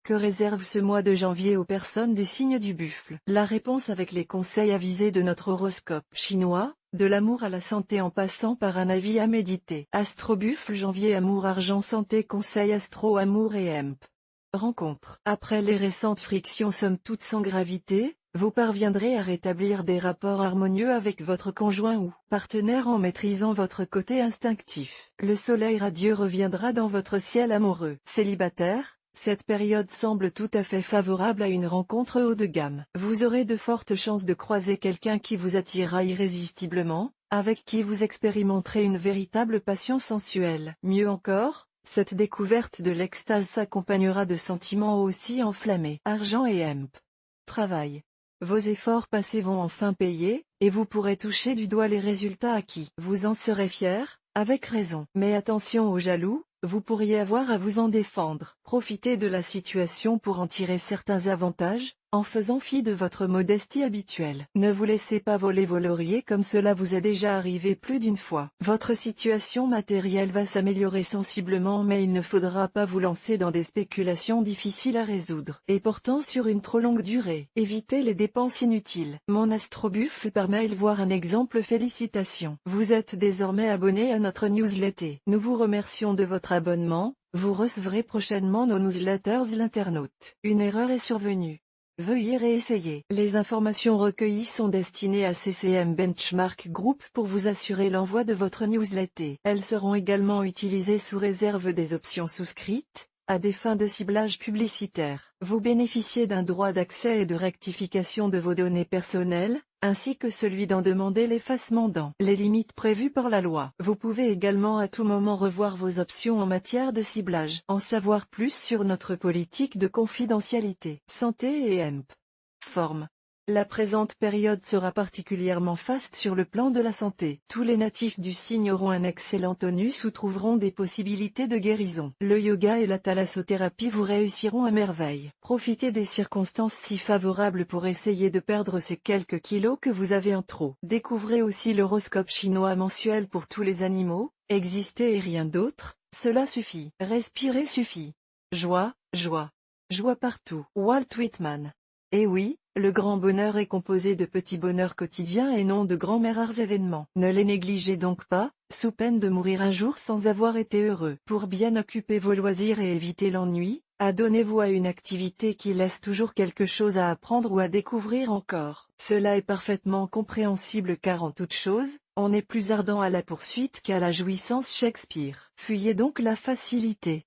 Que réserve ce mois de janvier aux personnes du signe du buffle? La réponse avec les conseils avisés de notre horoscope chinois, de l'amour à la santé en passant par un avis à méditer. Astro Buffle janvier amour argent santé conseil astro amour et hemp. Rencontre. Après les récentes frictions somme toute sans gravité, vous parviendrez à rétablir des rapports harmonieux avec votre conjoint ou partenaire en maîtrisant votre côté instinctif. Le soleil radieux reviendra dans votre ciel amoureux. Célibataire, cette période semble tout à fait favorable à une rencontre haut de gamme. Vous aurez de fortes chances de croiser quelqu'un qui vous attirera irrésistiblement, avec qui vous expérimenterez une véritable passion sensuelle. Mieux encore, cette découverte de l'extase s'accompagnera de sentiments aussi enflammés. Argent et hemp. Travail. Vos efforts passés vont enfin payer, et vous pourrez toucher du doigt les résultats acquis. Vous en serez fier, avec raison. Mais attention aux jaloux, vous pourriez avoir à vous en défendre. Profitez de la situation pour en tirer certains avantages, en faisant fi de votre modestie habituelle. Ne vous laissez pas voler vos lauriers comme cela vous est déjà arrivé plus d'une fois. Votre situation matérielle va s'améliorer sensiblement mais il ne faudra pas vous lancer dans des spéculations difficiles à résoudre et portant sur une trop longue durée. Évitez les dépenses inutiles. Mon astrobuffle par mail voir un exemple. Félicitations. Vous êtes désormais abonné à notre newsletter. Nous vous remercions de votre abonnement. Vous recevrez prochainement nos newsletters l'internaute. Une erreur est survenue. Veuillez réessayer. Les informations recueillies sont destinées à CCM Benchmark Group pour vous assurer l'envoi de votre newsletter. Elles seront également utilisées sous réserve des options souscrites, à des fins de ciblage publicitaire. Vous bénéficiez d'un droit d'accès et de rectification de vos données personnelles, ainsi que celui d'en demander l'effacement dans les limites prévues par la loi. Vous pouvez également à tout moment revoir vos options en matière de ciblage. En savoir plus sur notre politique de confidentialité. Santé et hemp. Forme. La présente période sera particulièrement faste sur le plan de la santé. Tous les natifs du signe auront un excellent tonus ou trouveront des possibilités de guérison. Le yoga et la thalassothérapie vous réussiront à merveille. Profitez des circonstances si favorables pour essayer de perdre ces quelques kilos que vous avez en trop. Découvrez aussi l'horoscope chinois mensuel pour tous les animaux. Exister et rien d'autre, cela suffit. Respirer suffit. Joie, joie. Joie partout. Walt Whitman. Eh oui, le grand bonheur est composé de petits bonheurs quotidiens et non de grands mais rares événements. Ne les négligez donc pas, sous peine de mourir un jour sans avoir été heureux. Pour bien occuper vos loisirs et éviter l'ennui, adonnez-vous à une activité qui laisse toujours quelque chose à apprendre ou à découvrir encore. Cela est parfaitement compréhensible car en toute chose, on est plus ardent à la poursuite qu'à la jouissance. Shakespeare. Fuyez donc la facilité.